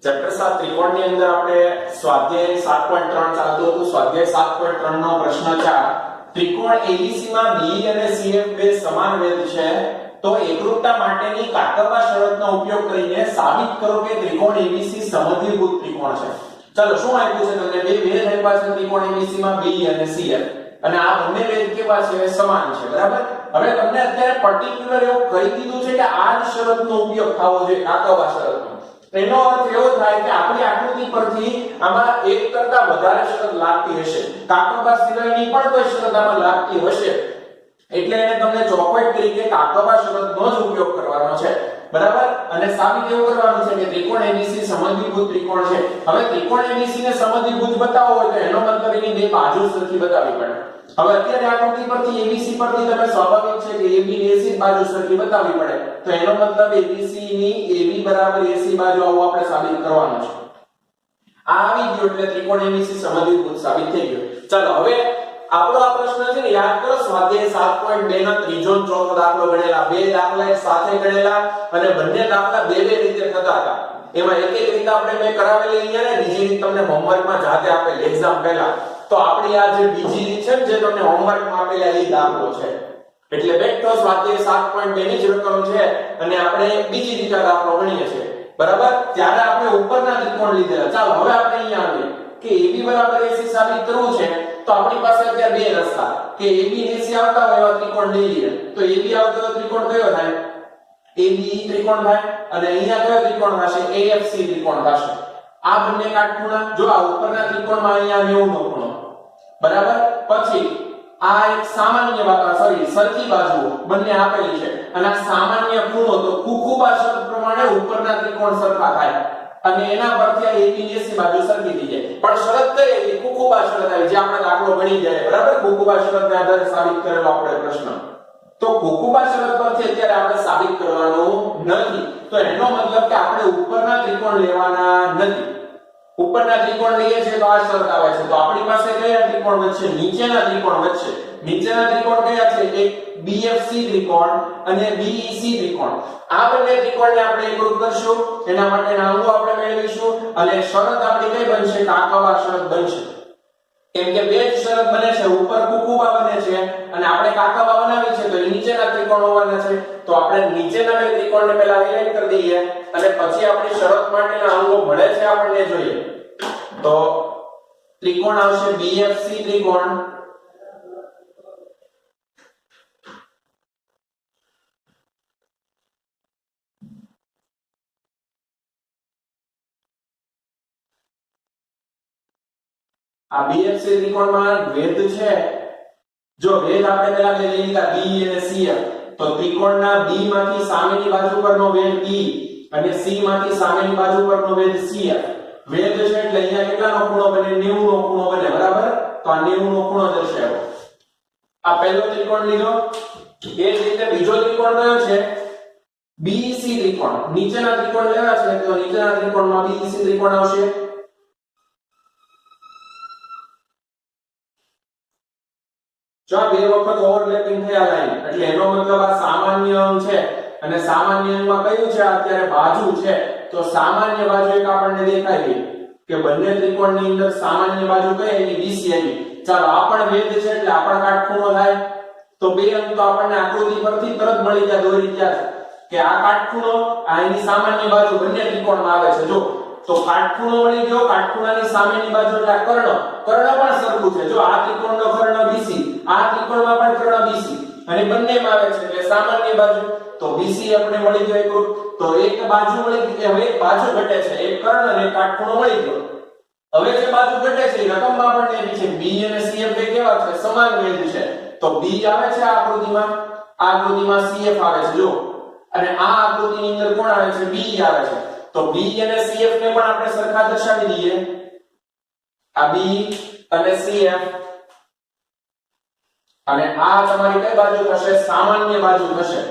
Chapter 7 ત્રિકોણ ની અંદર આપણે સ્વાધ્યાય 7.3 ચાલતું હતું. સ્વાધ્યાય 7.3 નો પ્રશ્ન 4, ત્રિકોણ ABC માં B અને CF બે સમાન વેધ છે તો એકરૂપતા માટેની કાકરવા શરતનો ઉપયોગ કરીને સાબિત કરો કે ત્રિકોણ ABC સમદ્વિભુજ ત્રિકોણ છે. ચલો શું આપ્યું છે તમને? બે વેધ આપ્યા છે ત્રિકોણ ABC માં B અને CF, અને આ બંને વેધ કેવા છે? સમાન છે, બરાબર. હવે તમને અત્યારે પર્ટિક્યુલર એવું કહી દીધું છે કે આ જ શરતનો ઉપયોગ થવો જોઈએ, કાકરવા શરતનો. એનો અર્થ એવો થાય કે આપણી આકૃતિ પરથી આમાં એક કરતા વધારે શરત લાગતી હશે, કાકરવા સિવાયની પણ કોઈ શરત આમાં લાગતી હશે, એટલે એને તમને ચોપટ તરીકે કાકરવા શરતનો જ ઉપયોગ કરવાનો છે, બરાબર. અને સાબિત એવું કરવાનું છે કે ત્રિકોણ ABC સમદ્વિભુજ ત્રિકોણ છે. હવે ત્રિકોણ ABC ને સમદ્વિભુજ બતાવવો હોય તો એનો મતલબ એની બે બાજુ સરખી બતાવવી પડે. હવે અત્યારે આકૃતિ પરથી ABC પરથી તમે સ્વાભાવિક છે કે AB ની AC બાજુ સરખી બતાવવી પડે, તો એનો મતલબ ABC ની AB બરાબર AC બાજુ આવું આપણે સાબિત કરવાનું છે. આ આવી ગયો એટલે ત્રિકોણ ABC સમદ્વિભુજ સાબિત થઈ ગયો. ચાલો હવે આપણો આ પ્રશ્ન છે ને યાદ કરો, સ્વાધ્યાય 7.2 ના ત્રીજો અને ચોથો દાખલો ગણેલા, બે દાખલા એક સાથે ગણેલા અને બંને દાખલા બે બે રીતે થતા હતા. એમાં એક એક રીતે આપણે મેં કરાવેલી અહીંયા ને બીજી રીત તમને હોમવર્કમાં જાતે આપેલી એક્ઝામ પહેલા. તો આપણી આ જે બીજી રીત છે જે તમને હોમવર્કમાં આપેલા એ દાખલો છે. એટલે બેક તો સ્વાધ્યાય 7.2 ની જ રકમ છે અને આપણે બીજી રીતે દાખલો ગણીએ છીએ, બરાબર. ત્યારે આપણે ઉપરના ત્રિકોણ લીધેલા. ચાલો હવે આપણે અહીંયા આવીએ કે AB બરાબર AC સાબિત કરવું છે તો આપણી પાસે અત્યારે બે રસ્તા કે AB ને AC આવતા હોય એવા ત્રિકોણ લઈ લઈએ. તો AB આવતો હોય ત્રિકોણ કયો થાય? ABE ત્રિકોણ થાય. અને અહીંયા કયો ત્રિકોણ થશે? AFC ત્રિકોણ થશે. આ બંને કાટખૂણા, જો આ ઉપરના ત્રિકોણમાં અહીંયા 90 નો ખૂણો, બરાબર. પછી આ એક સામાન્ય સરખી બાજુઓ બંને આપેલી છે અને આ સામાન્ય ખૂણો, તો કુકુબા શરત પ્રમાણે ઉપરના ત્રિકોણ સરખા થાય અને એના પરથી આ AB ની AC બાજુ સરખી થઈ જાય. પણ શરત કઈ હતી? કુકુબા શરત આવી, જે આપણે દાખલો ગણી જાય, બરાબર. કુકુબા શરતને આધારે સાબિત કરેલો આપણે પ્રશ્ન. તો કુકુબા શરત પરથી અત્યારે આપણે સાબિત કરવાનું નથી, તો એનો મતલબ કે આપણે ઉપરના ત્રિકોણ લેવાના નથી. ઉપરના ત્રિકોણ લઈએ છે તો આ શરત આવે છે, તો આપણી પાસે કયા ત્રિકોણ વચ્ચે? નીચેના ત્રિકોણ વચ્ચે. નીચેના ત્રિકોણ કયા છે? એક BFC ત્રિકોણ અને BEC ત્રિકોણ. આ બંને ત્રિકોણને આપણે એકરૂપ કરશું, એના માટેના અંગો આપણે મેળવીશું અને શરત આપણી કઈ બનશે? કાકરવા શરત બનશે. કેમ કે બે જ શરત બને છે, ઉપર કુકુબા બને છે અને આપણે કાકરવા બનાવી છે, તો નીચેના ત્રિકોણ હોવાના છે. તો આપણે નીચેના બે ત્રિકોણને પહેલા હાઈલાઈટ કરી દઈએ અને પછી આપણી શરત માટેના અંગો મળે છે આપણને જોઈએ. તો ત્રિકોણ આવશે BFC ત્રિકોણ, આ BFC ત્રિકોણમાં વેધ છે, જો વેધ આપણે પહેલા લઈ લીધા B અને CF, તો ત્રિકોણના B માંથી સામેની બાજુ પરનો વેધ B અને C માંથી સામેની બાજુ પરનો વેધ CF. વેધ છે એટલે અહીંયા કેટલાનો ખૂણો બને? 90 નો ખૂણો બને, બરાબર. તો આ 90 નો ખૂણો દર્શાવ્યો. આ પહેલો ત્રિકોણ લીધો. એ જ રીતે બીજો ત્રિકોણ કયો છે? BEC ત્રિકોણ. નીચેના ત્રિકોણ લેવા છે તો નીચેના ત્રિકોણમાં BEC ત્રિકોણ આવશે. જો બે વખત ઓવરલેપિંગ થયા લાઈન, એટલે એનો મતલબ આ સામાન્ય અંગ છે અને સામાન્ય અંગમાં કયું છે? અત્યારે બાજુ છે, તો સામાન્ય બાજુ એક આપણને દેખાય ગઈ કે બંને ત્રિકોણની અંદર સામાન્ય બાજુ કઈ આવી? BC આવી. ચાલો આ પણ વેધ છે એટલે આ પણ કાટખૂણો થાય. તો બે અંગ તો આપણને આકૃતિ પરથી તરત મળી જાય, દોરી ગયા કે આ કાટખૂણો, આ એની સામાન્ય બાજુ બંને ત્રિકોણમાં આવે છે. જો તો કાટખૂણો મળી ગયો, કાટખૂણાની સામેની બાજુ એટલે કર્ણ પણ સરખું છે. જો આ ત્રિકોણનો કર્ણ BC, આ ત્રિકોણમાં પણ કર્ણ BC અને બંનેમાં આવે છે એટલે સામાન્ય બાજુ, તો BC આપણે મળી ગયો એકરૂપ. તો એક બાજુ મળી ગઈ, હવે એક બાજુ ઘટે છે, એક કર્ણ અને એક કાટખૂણો મળી ગયો. હવે જે બાજુ ઘટે છે રકમમાં આપણને એવી છે B અને CF બે કેવા છે? સમાન વેધ છે. તો B આવે છે આ આકૃતિમાં CF આવે છે, જો. અને આ આકૃતિની અંદર કોણ આવે છે? B આવે છે. તો B અને CF ને પણ આપણે સરખા દર્શાવી દઈએ. આ B અને CF, અને આ તમારી કઈ બાજુ થશે? સામાન્ય બાજુ થશે.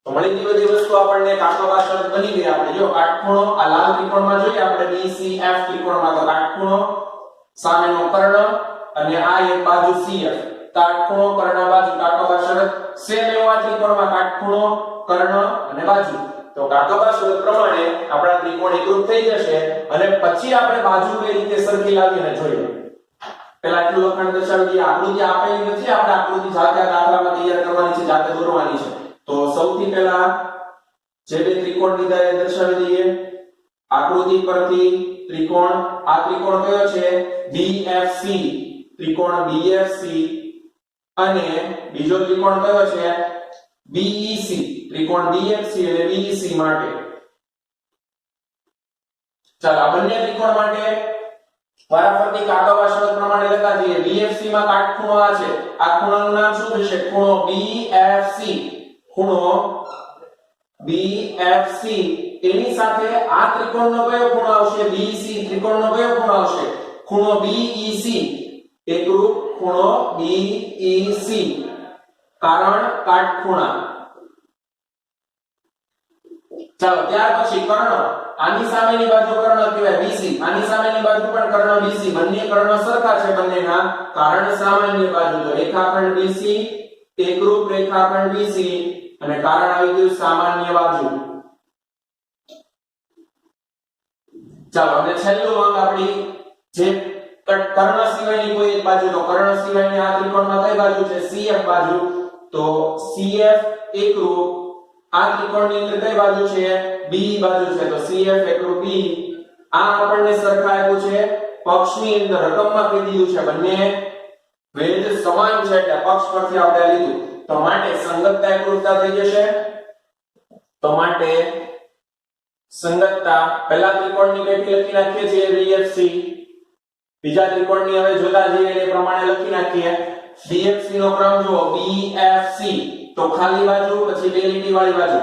તો મળી ગઈ બધી વસ્તુ આપણને. કાકરવા શરત બની ગઈ. આપણે જો કાટખૂણો આ લાલ ત્રિકોણમાં જોઈએ આપણે BCF ત્રિકોણમાં, તો કાટખૂણો, સામેનો કર્ણ અને આ એક બાજુ CF. કાટખૂણો, કર્ણ, બાજુ, કાકરવા શરત. સેમ એવા ત્રિકોણમાં કાટખૂણો, કર્ણ અને બાજુ. તો કાકબા શરત પ્રમાણે આપણા ત્રિકોણ એકરૂપ થઈ જશે અને પછી આપણે બાજુ કઈ રીતે સરખી લાવીને જોઈએ. પહેલા આટલું લખાણ દર્શાવી દઈએ. આકૃતિ આપેલી નથી, આપણે આકૃતિ જાતે દાખલામાં તૈયાર કરવાની છે, જાતે દોરવાની છે. તો સૌથી પહેલા જે બે ત્રિકોણ લીધા એ દર્શાવી દઈએ. આકૃતિ પરથી ત્રિકોણ, આ ત્રિકોણ કયો છે? BFC, ત્રિકોણ BFC. અને બીજો ત્રિકોણ કયો છે? BEC, ત્રિકોણ BFC અને BEC માટે. ચાલો આ બંને ત્રિકોણ માટે વારાફરતી કાકબા શરત પ્રમાણે લખતા જઈએ. BFC માં કાટખૂણો આ છે. આ ખૂણાનું નામ શું થશે? ખૂણો BFC. ખૂણો BFC એની સાથે આ ત્રિકોણનો કયો ખૂણો આવશે? BEC. ત્રિકોણનો કયો ખૂણો આવશે? ખૂણો BEC. એકરૂપ ખૂણો BEC. કારણ કાટખૂણા. ચાલો ત્યાર પછી કર્ણ. આની સામેની બાજુ કર્ણ કહેવાય BC, આની સામેની બાજુ પણ કર્ણ BC. બંને કર્ણ સરખા છે બંનેના, કારણ સામાન્ય બાજુ. તો રેખાખંડ BC, એકરૂપ રેખાખંડ BC અને કારણ આવી ગયું સામાન્ય બાજુ. ચાલો અને છેલ્લું અંગ આપણી જે કર્ણ સિવાયની કોઈ એક બાજુ. તો કર્ણ સિવાયની આ ત્રિકોણમાં કઈ બાજુ છે? CF બાજુ. તો CF એકરૂપ આ ત્રિકોણની અંદર કઈ બાજુ છે? B બાજુ છે. તો CF એકરૂપ B. આ આપણને સરખા આપ્યું છે પક્ષની અંદર, રકમમાં કહી દીધું છે બંને વેધ સમાન છે એટલે પક્ષ પરથી આપણે લીધું. તો માટે સંગતતા એકરૂપતા થઈ જશે. તો માટે સંગતતા પહેલા ત્રિકોણની પેટી લખી નાખીએ છીએ BFC. બીજા ત્રિકોણની હવે જોતા જઈએ એ પ્રમાણે લખી નાખીએ. BFC નો ક્રમ જુઓ, BFC. તો ખાલી બાજુ, પછી બે લીટી વાળી બાજુ,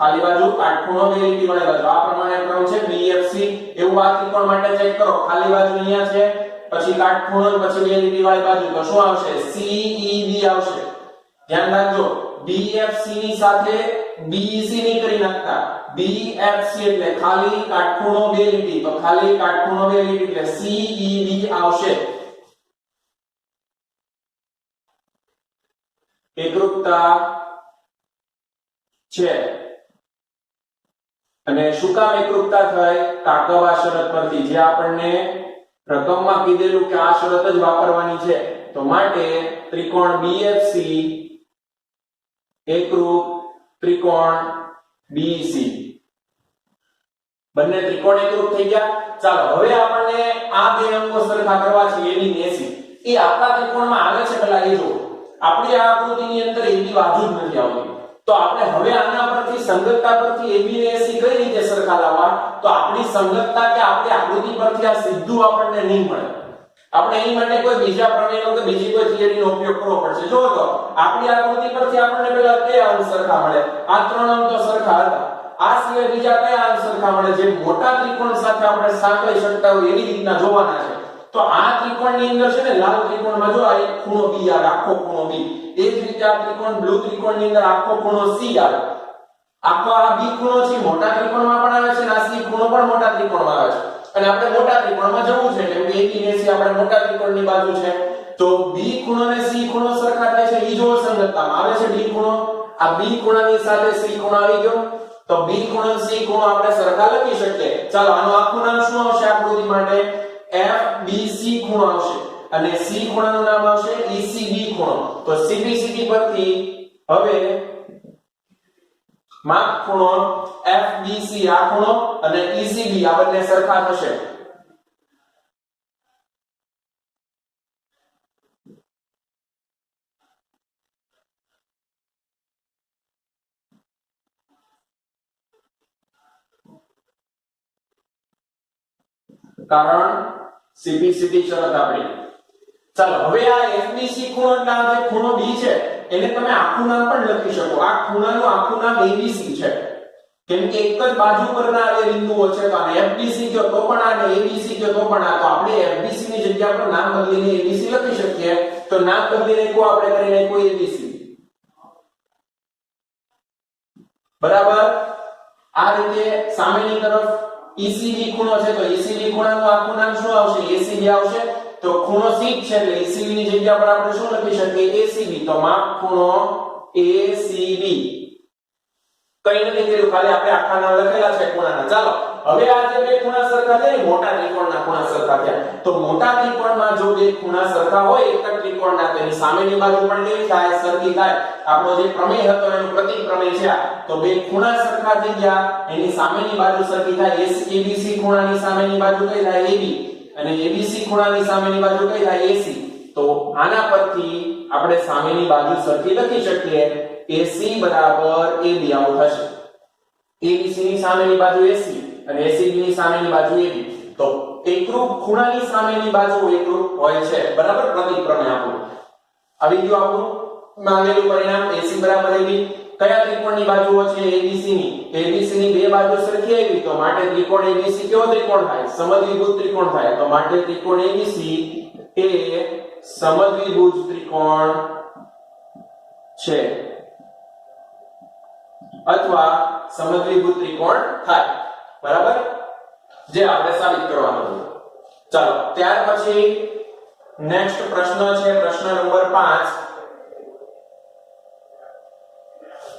ખાલી બાજુ, કાટખૂણો, બે લીટી વાળી બાજુ. આ પ્રમાણે ક્રમ છે BFC. એવું આ ત્રિકોણ માટે ચેક કરો. ખાલી બાજુ અહીંયા છે, પછી કાટખૂણો, પછી બે લીટી વાળી બાજુ. તો શું આવશે? CEB આવશે. ધ્યાન રાખજો, BFC ની સાથે BEC ની કરી નાખતા. BFC એટલે ખાલી કાટખૂણો બે લીટી, તો ખાલી કાટખૂણો બે લીટી એટલે CEB આવશે. એકરૂપતા છે. અને શું કામ એકરૂપતા થાય? કાકબા શરત પરથી, જે આપણને રકમમાં કીધેલું કે આ શરત જ વાપરવાની છે. તો માટે ત્રિકોણ BFC એકરૂપ ત્રિકોણ BEC. બંને ત્રિકોણ એકરૂપ થઈ ગયા. ચાલો હવે આપણને આ બે અંગો સરખા કરવા છે, AB ને AC. એ આપણા ત્રિકોણમાં આવે છે, પહેલા એ જો. આપણી આ આકૃતિની અંદર AB બાજુ જ નથી આવતી. તો આપણે હવે આના પરથી સંગતતા પરથી AB ને AC કઈ રીતે સરખા લાવવા? તો આપણી સંગતતા કે આપણી આકૃતિ પરથી આ સીધું આપણને નહીં મળે. આપણે એની માટે કોઈ બીજા પ્રમેયનો કે બીજી કોઈ થિયરીનો ઉપયોગ કરવો પડશે. જો તો આપણી આકૃતિ પરથી આપણને પહેલા કયા અંગ સરખા મળે? આ ત્રણ અંગ તો સરખા હતા. આ સિવાય બીજા કયા અંગ સરખા મળે? જે મોટા ત્રિકોણ સાથે આપણે સાંકળી શકતા હોય એવી રીતના જોવાના છે. તો આ ત્રિકોણની અંદર છે ને, લાલ ત્રિકોણમાં જો આ એક ખૂણો B આવે, આખો ખૂણો B. એ જ રીતે આ ત્રિકોણ બ્લુ ત્રિકોણની અંદર આખો ખૂણો C આવે. આખો આ B ખૂણો છે મોટા ત્રિકોણમાં પણ આવે છે અને આ C ખૂણો પણ મોટા ત્રિકોણમાં આવે છે. અને આપણે મોટા ત્રિકોણમાં જવું છે કેમ કે AB ને C આપણે મોટા ત્રિકોણની બાજુ છે. તો B ખૂણો અને C ખૂણો સરખા થાય છે. ઈ જો સંગતતામાં આવે છે B ખૂણો. આ B ખૂણાની સાથે C ખૂણો આવી ગયો. તો B ખૂણો અને C ખૂણો આપણે સરખા લખી શકીએ. ચાલો આનું આખું નામ શું આવશે આકૃતિ માટે? FBC ખૂણો આવશે. અને C ખૂણાનું નામ આવશે ECB ખૂણો. તો CBCD પરથી હવે માપ ખૂણો FBC આ ખૂણો અને ECB આ બંને સરખા થશે. કારણ CBCD શરત આપણી. ચાલો હવે આ FBC ખૂણો એટલે આ જે ખૂણો B છે એને તમે આખું નામ પણ લખી શકો. આ ખૂણાનું આખું નામ ABC છે કેમ કે એક જ બાજુ પરના આ બિંદુઓ છે. તો આને FBC કહો તો પણ આ ને ABC કહો તો પણ આ. તો આપણે FBC ની જગ્યા પર નામ બદલીને ABC લખી શકીએ. તો નામ બદલીને કો આપણે કરીને કોઈ ABC. બરાબર. આ રીતે સામેની તરફ ECB ખૂણો છે તો ECB ખૂણાનું આખું નામ શું આવશે? ACB આવશે. તો ખૂણો C છે એટલે ECB ની જગ્યા પર આપણે શું લખી શકીએ? ACB. તો માપ ખૂણો ACB. કઈ નથી કર્યું, ખાલી આપણે આખા નામ લખેલા છે ખૂણાના. ચાલો હવે આ જે બે ખૂણા સરખા છે ને મોટા ત્રિકોણના ખૂણા સરખા થયા. તો મોટા ત્રિકોણમાં જો બે ખૂણા સરખા હોય એક જ ત્રિકોણના, તેની સામેની બાજુ પણ કેવી થાય? સરખી થાય. આપણો જે પ્રમેય હતો એનું પ્રતીક પ્રમેય છે. તો બે ખૂણા સરખા થઈ ગયા, એની સામેની બાજુ સરખી થાય. ABC ખૂણાની સામેની બાજુ કઈ થાય? AB, અને ABC ખૂણાની સામેની બાજુ કઈ થાય? AC. તો આના પરથી આપણે સામેની બાજુ સરખી લખી શકીએ. AC બરાબર AB આવું થશે. ABC ની સામેની બાજુ AC અને ACB ની સામેની બાજુ AB. તો એકરૂપ ખૂણાની સામેની બાજુ એકરૂપ હોય છે. બરાબર? પ્રતીક પ્રમેય આપણું આવી ગયું. આપણું માંગેલું પરિણામ AC બરાબર AB. કયા ત્રિકોણની બાજુઓ છે? ABC ની. ABC ની બે બાજુ સરખી આવી તો માટે ત્રિકોણ ABC કેવો ત્રિકોણ થાય? સમદ્વિભુજ ત્રિકોણ થાય. તો માટે ત્રિકોણ ABC એ સમદ્વિભુજ ત્રિકોણ છે અથવા સમદ્વિભુજ ત્રિકોણ થાય. બરાબર? જે આપણે સાબિત કરવાનું છે. ચાલો ત્યાર પછી નેક્સ્ટ પ્રશ્ન છે પ્રશ્ન નંબર 5.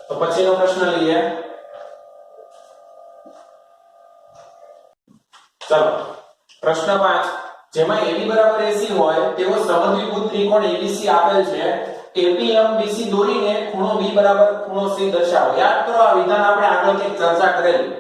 તો પછીનો પ્રશ્ન લઈએ. ચાલો પ્રશ્ન 5, જેમાં AB બરાબર AC હોય તેવો સમદ્વિભુજ ત્રિકોણ ABC આપેલ છે. AP લંબ BC દોરીને ખૂણો B બરાબર ખૂણો C દર્શાવો. યાદ કરો આ વિધાન આપણે આગળ કંઈક ચર્ચા કરેલી.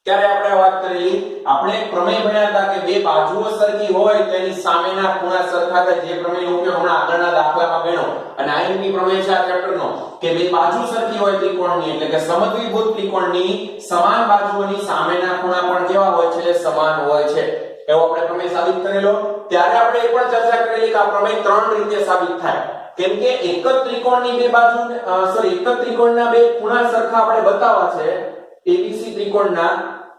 ત્યારે આપણે વાત કરેલી, આપણે એક પ્રમેય ભણ્યા હતા કે બે બાજુઓ સરખી હોય તેની સામેના ખૂણા સરખા થાય. જે પ્રમેયનો ઉપયોગ હમણાં આગળના દાખલામાં ગણ્યો. અને આઈએમપી પ્રમેય છે આ ચેપ્ટરનો કે બે બાજુ સરખી હોય ત્રિકોણની, એટલે કે સમદ્વિભુજ ત્રિકોણની સમાન બાજુઓની સામેના ખૂણા પણ કેવા હોય છે? સમાન હોય છે. એવો આપણે પ્રમેય સાબિત કરેલો. ત્યારે આપણે એ પણ ચર્ચા કરેલી કે આ પ્રમેય ત્રણ રીતે સાબિત થાય. કેમ કે એક જ ત્રિકોણની બે બાજુ એક જ ત્રિકોણના બે ખૂણા સરખા આપણે બતાવવા છે ABC ત્રિકોણના,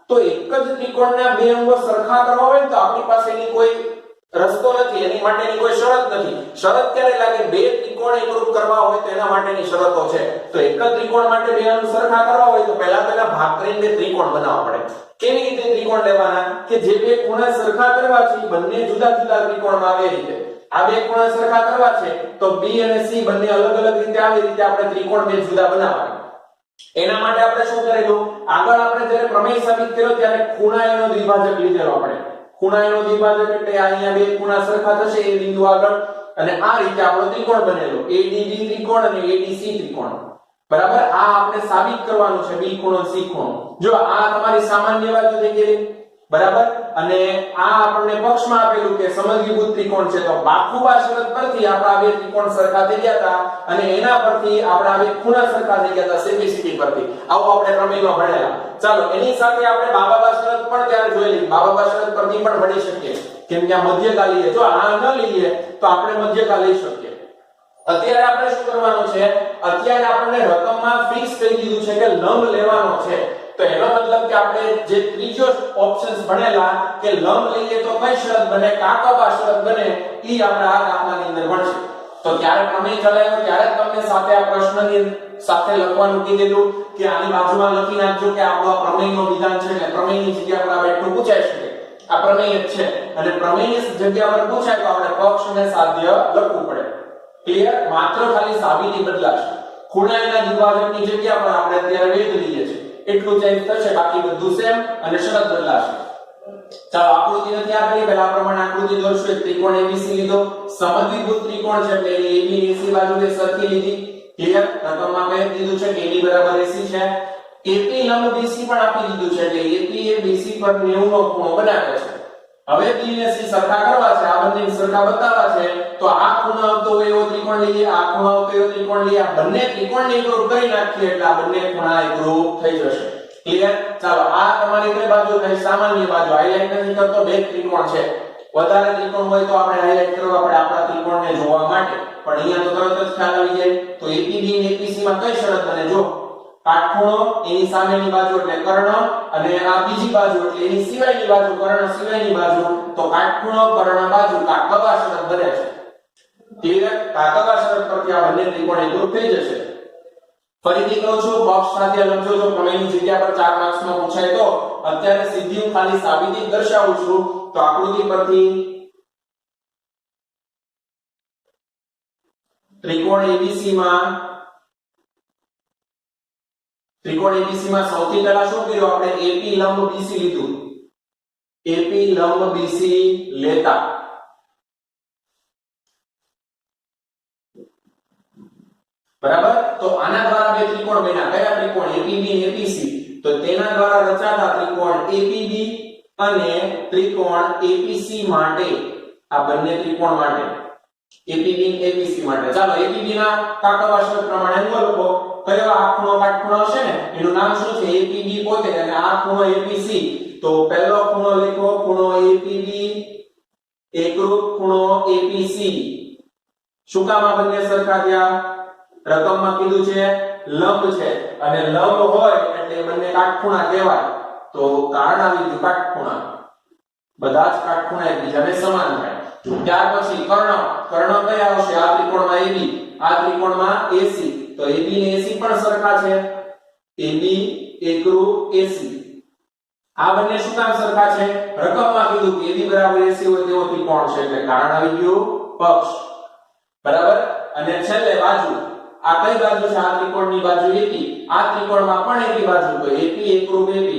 તો એક જ ત્રિકોણના બે અંગો સરખા કરવા હોય તો આપણી પાસે એની કોઈ રસ્તો નથી, એની માટેની કોઈ શરત નથી. શરત ક્યારે લાગે? બે ત્રિકોણ એકરૂપ કરવા હોય તો એના માટેની શરતો છે. તો એક જ ત્રિકોણ માટે બે અંગ સરખા કરવા હોય તો પહેલા તેના ભાગ કરીને બે ત્રિકોણ બનાવવા પડે. કેવી રીતે ત્રિકોણ લેવાના? કે જે બે ખૂણા સરખા કરવા છે બંને જુદા જુદા ત્રિકોણમાં આવે રીતે. આ બે ખૂણા સરખા કરવા છે તો B અને C બંને અલગ અલગ રીતે આવી રીતે આપણે ત્રિકોણ બે જુદા બનાવવાના. એના માટે આપણે શું કરેલું? આગળ આપણે જ્યારે પ્રમેય સાબિત કર્યો ત્યારે ખૂણાઓનો દ્વિભાજક લીધેલો. આપણે ખૂણાઓનો દ્વિભાજક એટલે અહીંયા બે ખૂણા સરખા થશે એ બિંદુ આગળ, અને આ રીતે આપણો ત્રિકોણ બનેલો ADB ત્રિકોણ અને ADC ત્રિકોણ. બરાબર? આ આપણે સાબિત કરવાનું છે B ખૂણો C ખૂણો. જો આ તમારી સામાન્ય બાજુ થઈ ગઈ. બરાબર? અને આ આપણને પક્ષમાં આપેલું કે સમદ્વિભુજ ત્રિકોણ છે. તો બાખુબા શરત પરથી આપણા બે ત્રિકોણ સરખા થઈ ગયા હતા અને એના પરથી આપણા બે ખૂણા સરખા થઈ ગયા હતા સિમ્પ્લિસિટી પરથી. આવો આપણે પ્રમેયમાં ભણેલા. ચાલો એની સાથે આપણે બાબાબા શરત પણ ત્યારે જોયેલી. બાબાબા શરત પરથી પણ ભણી શકીએ. કેમ કે આ મધ્યકા લઈએ. જો આ ન લઈએ તો આપણે મધ્યકા લઈ શકીએ. અત્યારે આપણે શું કરવાનું છે? અત્યારે આપણને રકમમાં ફિક્સ થઈ દીધું છે કે લંબ લેવાનો છે. તો એનો મતલબ કે આપણે જે ત્રીજો ઓપ્શન્સ ભણેલા કે લંબ લઈએ તો કઈ શરત બને? કાકબા શરત બને. ઈ આપણે આ દાખલાની અંદર ભણશું. તો ત્યારે પ્રમેય ચલાવ્યો ત્યારે તમને સાથે આ પ્રશ્નની સાથે લખવાનું કીધેલું કે આની બાજુમાં લખી નાખજો કે આપણો આ પ્રમેયનો વિધાન છે ને પ્રમેયની જગ્યા પર આ બેઠું પૂછાઈ શકે. આ પ્રમેય જ છે અને પ્રમેયની જગ્યા પર પૂછાય તો આપણે પક્ષ અને સાધ્ય લખવું પડે. ક્લિયર? માત્ર ખાલી સાબિતી બદલાશે. ખૂણાના દ્વિભાજકની જગ્યા પર આપણે અત્યારે વેધ લઈએ છીએ. એટલું ચેન્જ થશે, બાકી બધું સેમ અને શરત બદલાશે. ચાલો આકૃતિ નથી આપેલી, પહેલા પ્રમાણે આકૃતિ દોરશું. એક ત્રિકોણ ABC લીધો, સમદ્વિભુજ ત્રિકોણ છે એટલે AB AC બાજુ બે સરખી લીધી. ક્લિયર? રકમમાં કહી દીધું છે કે AB બરાબર AC છે. AP લંબ BC પણ આપી દીધું છે એટલે AP એ BC પર 90 નો ખૂણો બનાવે છે. હવે B અને C સરખા કરવા છે, આ બંને સરખા બતાવવા છે. તો આ ખૂણો આવતો હોય એવો ત્રિકોણ લઈએ, આ ખૂણો આવતો એવો ત્રિકોણ લઈએ. આ બંને ત્રિકોણને એકરૂપ કરી નાખીએ એટલે આ બંને ખૂણા એકરૂપ થઈ જશે. ક્લિયર? ચાલો આ તમારી કઈ બાજુ થાય? સામાન્ય બાજુ. હાઈલાઈટ નથી કરતો, બે ત્રિકોણ છે. વધારે ત્રિકોણ હોય તો આપણે હાઈલાઈટ કરવા પડે આપણા ત્રિકોણને જોવા માટે. પણ અહીંયા તો તરત જ ખ્યાલ આવી જાય. તો APB અને APC માં કઈ શરત બને? જો કાટખૂણો એની સામેની બાજુ એટલે કર્ણ, અને આ બીજી બાજુ એટલે એની સિવાયની બાજુ કર્ણ સિવાયની બાજુ. તો કાટખૂણો કર્ણ બાજુ કાકબા શરત બને છે. ક્લિયર? કાકબા શરત પરથી આ બંને ત્રિકોણ એકરૂપ થઈ જશે. ફરીથી કહું છું, બોક્સ સાથે લખજો. જો પ્રમેયની જગ્યા પર 4 માર્ક્સમાં પૂછાય તો. અત્યારે સીધી હું ખાલી સાબિતી દર્શાવું છું. તો આકૃતિ પરથી ત્રિકોણ ABC માં ત્રિકોણ ABC માં સૌથી પહેલા શું કર્યું આપણે AP લંબ BC લીધું AP લંબ BC લેતા બરાબર તો આના દ્વારા બે ત્રિકોણ બન્યા કયા ત્રિકોણ APB અને APC તો તેના દ્વારા રચાતા ત્રિકોણ APB અને ત્રિકોણ APC માટે આ બંને ત્રિકોણ માટે APB અને APC માટે ચાલો APB ના કાકવાસર પ્રમાણે અંગો લખો કયો આ ખૂણો કાટખૂણો હશે ને એનું નામ શું છે APB પોતે અને આ ખૂણો APC તો પહેલો ખૂણો લખો ખૂણો APB એકરૂપ ખૂણો APC શું કામ આ બંને સરખા થયા રકમમાં કીધું છે લંબ છે અને લંબ હોય એટલે બંને કાટખૂણા કહેવાય તો કારણ આવી ગયું કાટખૂણા બધા જ કાટખૂણા એકબીજાને સમાન થાય ત્યાર પછી કર્ણ કયા આવશે આ ત્રિકોણમાં AB આ ત્રિકોણમાં AC તો AB ને AC પણ સરખા છે AB એકરૂપ AC આ બંને શું કામ સરખા છે રકમમાં કીધું કે AB બરાબર AC હોય તેવો ત્રિકોણ છે એટલે કારણ આવી ગયું પક્ષ બરાબર અને છેલ્લે બાજુ આ કઈ બાજુ છે આ ત્રિકોણની બાજુ AP આ ત્રિકોણમાં પણ એકી બાજુ તો AP એકરૂપ AP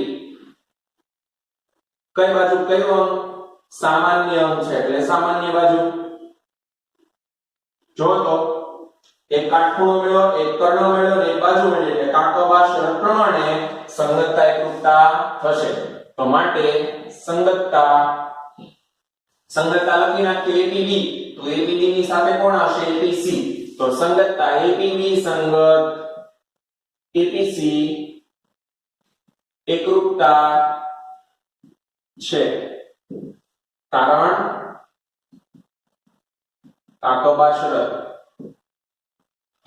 કઈ બાજુ કયો અંગ સામાન્ય અંગ છે એટલે સામાન્ય બાજુ જો તો એક કાટખૂણો મેળવો એક કર્ણ મેળવો અને એક બાજુ મેળવો એટલે કાકવાસર પ્રમાણે સંગતતા એકરૂપતા થશે તો માટે સંગતતા લખી નાખીએ APB તો APB ની સાથે કોણ આવશે APC તો સંગતતા APB સંગત APC એકરૂપતા છે કારણ કાકવાસર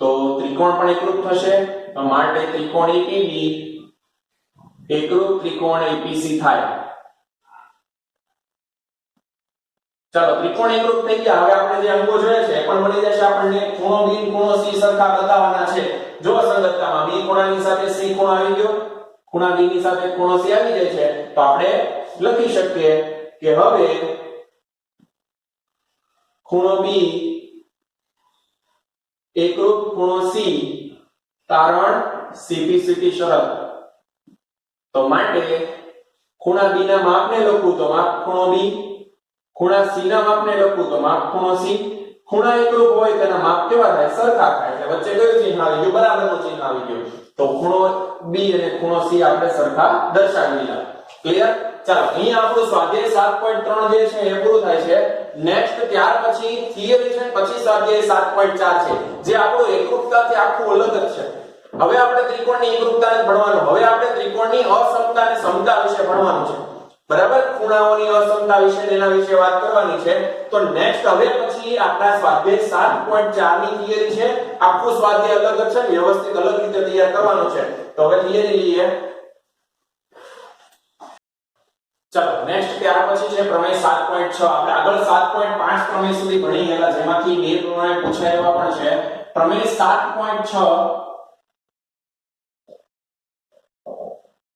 તો ત્રિકોણ પણ એકરૂપ થશે તો માટે ત્રિકોણ APB એકરૂપ ત્રિકોણ APC થાય ચાલો ત્રિકોણ એકરૂપ થઈ ગયા હવે આપણે જે અંગો જોઈએ છે પણ મળી જશે આપણને ખૂણો B ખૂણો C સરખા બતાવવાના છે જો સંગતતામાં B ખૂણાની સાથે C ખૂણો આવી ગયો ખૂણા B ની સાથે ખૂણો C આવી જાય છે તો આપણે લખી શકીએ કે હવે ખૂણો B એકરૂપ ખૂણો C તારણ CPCT શરત તો માટે ખૂણા B ના માપને લખું તો માપ ખૂણો B ખૂણા C ના માપને લખું તો માપ ખૂણો C ખૂણા એકરૂપ હોય તેના માપ કેવા થાય સરખા થાય એટલે વચ્ચે કયું ચિહ્ન આવી ગયું બરાબરનું ચિહ્ન આવી ગયું તો ખૂણો B અને ખૂણો C આપણે સરખા દર્શાવી દીધા ક્લિયર ચાલો અહીંયા આપણું સ્વાધ્યાય 7.3 જે છે એ પૂરું થાય છે નેક્સ્ટ ત્યાર પછી થિયરી છે પછી સ્વાધ્યાય 7.4 છે જે આપણું એકરૂપતાથી આખું અલગ જ છે હવે આપણે ત્રિકોણની એકરૂપતાને ભણવાનું હવે આપણે ત્રિકોણની અસમતા અને સમતા વિશે ભણવાનું છે બરાબર ખૂણાઓની અસમતા વિશે એના વિશે વાત કરવાની છે તો નેક્સ્ટ હવે પછી આપણા સ્વાધ્યાય 7.4 ની થિયરી છે આખું સ્વાધ્યાય અલગ જ છે વ્યવસ્થિત અલગ રીતે તૈયાર કરવાનું છે તો હવે થિયરી લઈએ ચાલો નેક્સ્ટ ત્યાર પછી છે પ્રમેય 7.6 આપણે આગળ 7.5 પ્રમેય સુધી ભણી ગયેલા જેમાંથી બે પ્રમેય પૂછાયેલા પણ છે પ્રમેય 7.6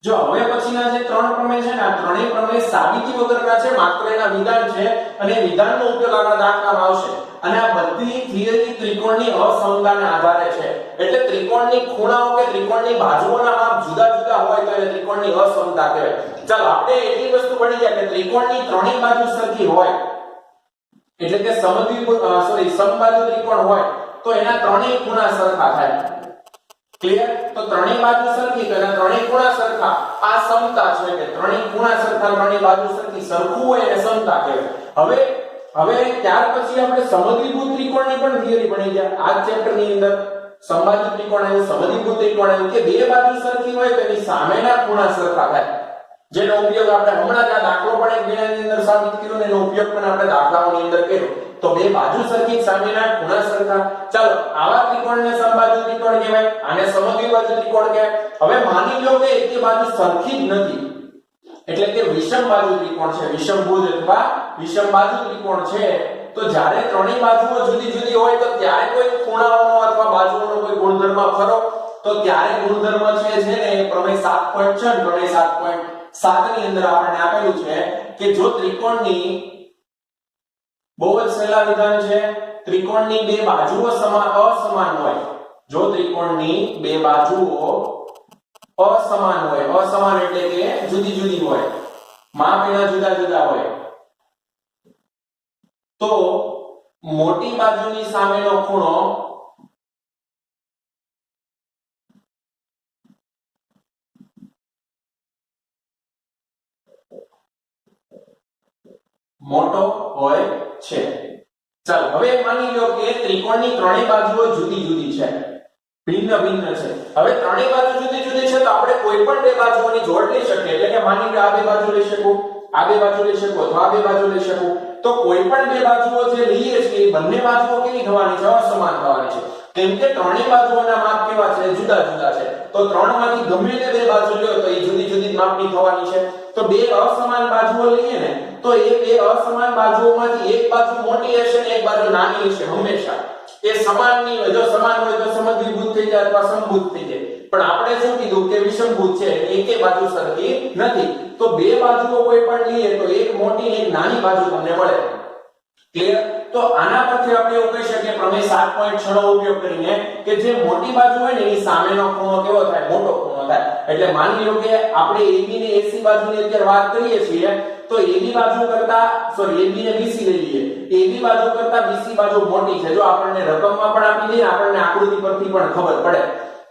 જો હવે પછીના જે ત્રણ પ્રમેય છે ને આ ત્રણેય પ્રમેય સાબિતી વગરના છે માત્ર એના વિધાન છે અને વિધાનનો ઉપયોગ આગળ દાખલામાં આવશે અને આ બધી થિયરી ત્રિકોણની અસમતાને આધારે છે એટલે ત્રિકોણની ખૂણાઓ કે ત્રિકોણની બાજુઓના માપ જુદા જુદા હોય તો એને ત્રિકોણની અસમતા કહેવાય ચાલો આપણે એટલી વસ્તુ ભણી ગયા કે ત્રિકોણની ત્રણેય બાજુ સરખી હોય એટલે કે સમબાજુ ત્રિકોણ હોય તો એના ત્રણેય ખૂણા સરખા થાય ક્લિયર તો ત્રણેય બાજુ સરખી તો એના ત્રણેય ખૂણા સરખા આ સમતા છે કે ત્રણેય ખૂણા સરખા ત્રણેય બાજુ સરખી સરખું હોય એને સમતા કહેવાય હવે ત્યાર પછી આપણે સમદ્વિભુજ ત્રિકોણની પણ થિયરી ભણી ગયા આ ચેપ્ટર ની અંદર સમબાજુ ત્રિકોણ આવ્યું સમદ્વિભુજ ત્રિકોણ આવ્યું કે બે બાજુ સરખી હોય તો એની સામેના ખૂણા સરખા થાય જેનો ઉપયોગ આપણે હમણાં જ આ દાખલો પણ એક વિડિયોની અંદર સાબિત કર્યો ને એનો ઉપયોગ પણ આપણે દાખલાઓની અંદર કર્યો તો બે બાજુ સરખી સામેના ખૂણા સરખા ચાલો આવા ત્રિકોણને સમબાજુ ત્રિકોણ કહેવાય આને સમદ્વિબાજુ ત્રિકોણ કહેવાય હવે માની લો કે એક બાજુ સરખી જ નથી એટલે કે વિષમ બાજુ ત્રિકોણ છે વિષમભુજ અથવા વિષમ બાજુ ત્રિકોણ છે તો જ્યારે ત્રણેય બાજુઓ જુદી જુદી હોય તો ત્યારે કોઈ ખૂણાઓનો અથવા બાજુઓનો કોઈ ગુણધર્મ ખરો તો ત્યારે ગુણધર્મ છે ને પ્રમેય 7.6 પ્રમેય 7.7 ની અંદર આપણને આપેલું છે કે જો ત્રિકોણની બહુ જ સહેલા વિધાન છે ત્રિકોણની બે બાજુઓ અસમાન હોય જો ત્રિકોણની બે બાજુઓ असमान होय, असमान એટલે કે જુદી જુદી હોય, માપ એના જુદા જુદા હોય, તો મોટી બાજુની સામેનો ખૂણો મોટો હોય છે. ચાલો હવે માની લો કે ત્રિકોણની ત્રણેય બાજુઓ જુદી જુદી છે, ભિન્ન ભિન્ન છે. હવે ત્રણેય બાજુ જુદી જુદી છે તો આપણે કોઈ પણ બે બાજુઓની જોડ લઈ શકીએ, એટલે કે માની લો આ બે બાજુ લઈ શકું, આ બે બાજુ લઈ શકું, અથવા આ બે બાજુ લઈ શકું. તો કોઈ પણ બે બાજુઓ જે લઈએ છીએ બંને બાજુઓ કેવી થવાની છે? અસમાન થવાની છે, કેમ કે ત્રણેય બાજુઓના માપ કેવા છે? જુદા જુદા છે. તો ત્રણમાંથી ગમે તે બે બાજુ લ્યો તો એ જુદી જુદી માપની થવાની છે. તો બે અસમાન બાજુઓ લઈએ ને તો એ બે અસમાન બાજુઓમાંથી એક બાજુ મોટી હશે ને એક બાજુ નાની હશે હંમેશા. એ સમાન નહીં હોય, જો સમાન હોય તો સમદ્વિભુજ થઈ જાય અથવા સમભુજ થઈ જાય. પણ આપણે શું કીધું કે વિષમભુજ છે, એકે બાજુ સરખી નથી. તો બે બાજુઓ કોઈ પણ લઈએ તો એક મોટી ને એક નાની બાજુ તમને મળે. ક્લિયર? તો આના પરથી આપણે એવું કહી શકીએ પ્રમેય 7.6 નો ઉપયોગ કરીને કે જે મોટી બાજુ હોય ને એની સામેનો ખૂણો કેવો થાય? મોટો ખૂણો થાય. એટલે માની લો કે આપણે AB ને AC બાજુની અત્યારે વાત કરીએ છીએ તો AB બાજુ કરતા AB ને BC લઈ લઈએ. AB બાજુ કરતા BC બાજુ મોટી છે. જો આપણને રકમમાં પણ આપી દે, આપણને આકૃતિ પરથી પણ ખબર પડે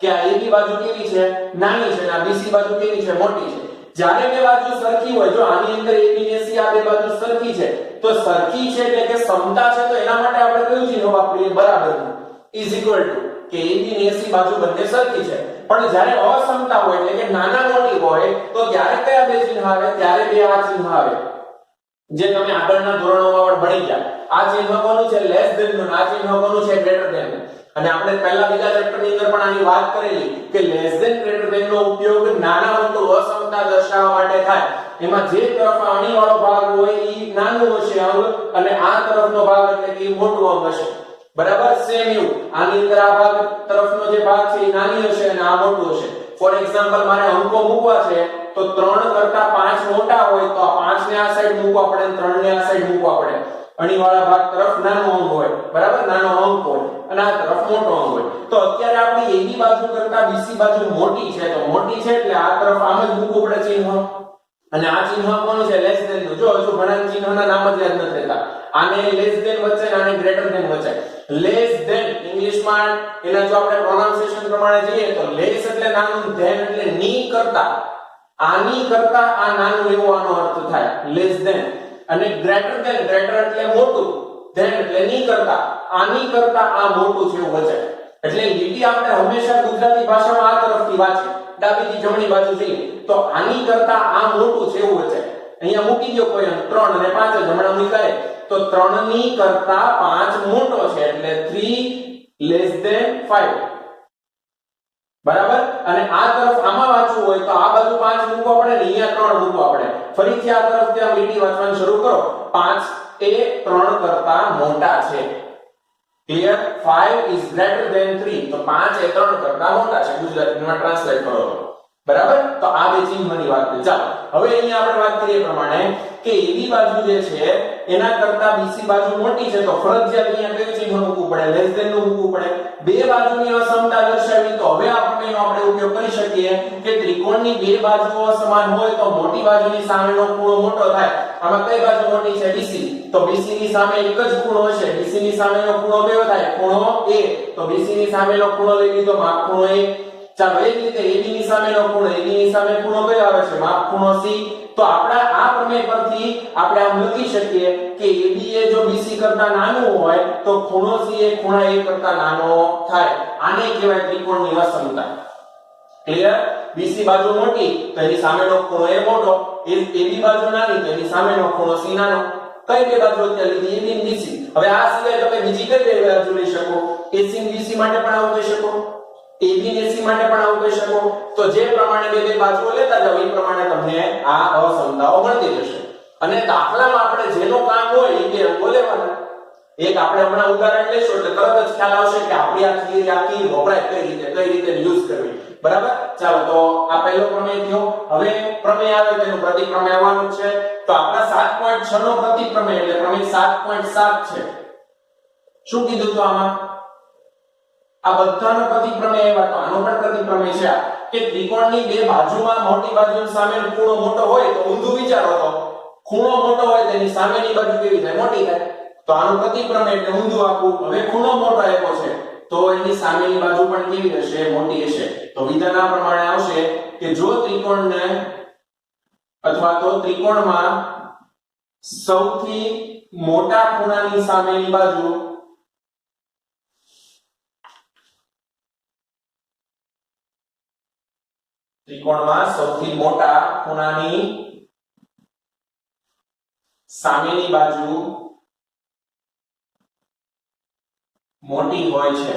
કે આ AB બાજુ કેવી છે? નાની છે, અને આ BC બાજુ કેવી છે? મોટી છે. જ્યારે બે બાજુ સરખી હોય, જો આની અંદર AB ને AC આ બે બાજુ સરખી છે તો સરખી છે એટલે કે સમતા છે, તો એના માટે આપણે કયું ચિહ્ન વાપરીએ? બરાબરનું, ઇઝ ઇક્વલ ટુ કે AB ને AC બાજુ બંને સરખી છે. પણ જ્યારે અસમતા હોય એટલે કે નાના મોટી હોય તો ત્યારે કયા બે ચિહ્ન આવે? ત્યારે બે આ ચિહ્ન આવે જે તમે આગળના ધોરણોમાં પણ ભણી ગયા. આ ચિહ્ન કોનું છે? લેસ ધેન નું. આ ચિહ્ન કોનું છે? Greater than. અને આપણે પહેલા બીજા ચેપ્ટરની અંદર પણ આની વાત કરેલી કે લેસ ધેન ગ્રેટર ધેન નો ઉપયોગ નાના મોટું અસમતા દર્શાવવા માટે થાય. એમાં જે તરફ આની વાળો ભાગ હોય ઈ નાનું હશે અંગ અને આ તરફનો ભાગ એટલે કે મોટું અંગ હશે. બરાબર? સેમ એવું આની અંદર આ ભાગ તરફનો જે ભાગ છે એ નાની હશે અને આ મોટું હશે. ફોર એક્ઝામ્પલ મારે અંકો મૂકવા છે તો 3 કરતા 5 મોટા હોય તો આ 5 ને આ સાઈડ મૂકવા પડે અને 3 ને આ સાઈડ મૂકવા પડે. અણીવાળા ભાગ તરફ નાનો અંગ હોય, બરાબર? નાનો અંક હોય અને આ તરફ મોટો અંગ હોય. તો અત્યારે આપણી AB બાજુ કરતા BC બાજુ મોટી છે, તો મોટી છે એટલે આ તરફ આમ જ મૂકવું પડે ચિહ્ન. અને આ ચિહ્ન કોનું છે? લેસ ધેન નું. જો હજુ ઘણા ચિહ્નના નામ જ યાદ નથી રહેતા. આને લેસ ધેન વચ્ચે અને આને ગ્રેટર ધેન વચ્ચે. લેસ ધેન ઇંગ્લિશમાં એના જો આપણે પ્રોનાઉન્સિએશન પ્રમાણે જઈએ તો લેસ એટલે નાનું, ધેન એટલે ની કરતા, આની કરતા આ નાનું એવો આનો અર્થ થાય લેસ ધેન. અને ગ્રેટર ધેન, ગ્રેટર એટલે મોટું, ધેન એટલે ની કરતા, આની કરતા આ મોટું છે એવું વચે. એટલે લીટી આપણે હંમેશા ગુજરાતી ભાષામાં આ તરફથી વાંચીએ, ડાબીથી જમણી બાજુ જઈએ તો આની કરતા આ મોટું છે એવું વચે. અહીંયા મૂકી દો કોઈ 3 અને 5 જમણા મૂકાય તો 3 ની કરતા 5 મોટો છે એટલે 3 લેસ ધેન 5. બરાબર? અને આ તરફ આમાં વાંચવું હોય તો આ બાજુ 5 મૂકવા પડે ને અહીંયા 3 મૂકવા પડે. ફરીથી આ તરફથી આ લીટી વાંચવાનું શરૂ કરો. 5 એ 3 કરતા મોટા છે. ક્લિયર? 5 is greater than 3. તો 5 એ 3 કરતા મોટા છે. ગુજરાતીમાં ટ્રાન્સલેટ કરો તો. બરાબર? તો આ બે ચિહ્નની વાત કરી. ચાલો હવે અહીંયા આપણે વાત કરીએ પ્રમાણે કે AB બાજુ જે છે એના કરતા BC બાજુ મોટી છે તો ફરજિયાત અહીંયા કયું ચિહ્ન મૂકવું પડે? લેસ ધેન નું મૂકવું પડે. બે બાજુની અસમતા દર્શાવી તો હવે આપણે એનો ઉપયોગ કરી શકીએ કે ત્રિકોણની બે બાજુઓ સમાન હોય તો મોટી બાજુની સામેનો ખૂણો મોટો થાય. આમાં કઈ બાજુ મોટી છે? BC. તો BC ની સામે એક જ ખૂણો હશે. BC ની સામેનો ખૂણો કયો થાય? ખૂણો A. તો BC ની સામેનો ખૂણો લઈ લીધો, માપ ખૂણો A. ચાલો એ જ રીતે AB ની સામેનો ખૂણો, AB ની સામે ખૂણો કયો આવે છે? માપ ખૂણો C. તો આપણા આ પ્રમેય પરથી આપણે આમ લખી શકીએ કે AB એ જો BC કરતા નાનું હોય તો ખૂણો C એ ખૂણા A કરતા નાનો થાય. આને કહેવાય ત્રિકોણની અસમતા. ક્લિયર? BC બાજુ મોટી તો એની સામેનો ખૂણો A મોટો, AB બાજુ નાની તો એની સામેનો ખૂણો C નાનો. કઈ બે બાજુ અત્યારે લીધી? AB અને BC. હવે આ સિવાય તમે બીજી કઈ બે બાજુ લઈ શકો? AC અને BC માટે પણ આવું કહી શકો, AB અને AC માટે પણ આવું કહી શકો. તો જે પ્રમાણે બે બાજુઓ લેતા જાવ એ પ્રમાણે તમને આ અસમતાઓ મળતી જશે. અને દાખલામાં આપણે જેનો કામ હોય એ બે અંગો લેવાના. એક આપણે હમણાં ઉદાહરણ લેશું એટલે તરત જ ખ્યાલ આવશે કે આપણી આ થિયરી આખી વપરાય કઈ રીતે યુઝ કરવી. બરાબર? ચાલો તો આ પહેલો પ્રમેય થયો. હવે પ્રમેય આવે તેનું પ્રતિપ્રમેય આવવાનું છે. તો આપણા 7.6 નો પ્રતિપ્રમેય એટલે પ્રમેય 7.7 છે. શું કીધું તો આમાં? આ બધાનો પ્રતિપ્રમેય આવ્યા તો આનો પણ પ્રતિપ્રમેય છે. કે ત્રિકોણની બે બાજુમાં મોટી બાજુની સામેનો ખૂણો મોટો હોય તો ઊંધું વિચારો તો ખૂણો મોટો હોય તેની સામેની બાજુ કેવી થાય મોટી થાય તો આનું પ્રતિપ્રમેય એટલે ઊંધું આખું હવે ખૂણો મોટો આપ્યો છે તો એની સામેની બાજુ પણ કેવી હશે મોટી હશે તો વિધાન આ પ્રમાણે આવશે કે જો ત્રિકોણને અથવા તો ત્રિકોણમાં સૌથી મોટા ખૂણાની સામેની બાજુ ત્રિકોણમાં સૌથી મોટા ખૂણાની સામેની બાજુ મોટી હોય છે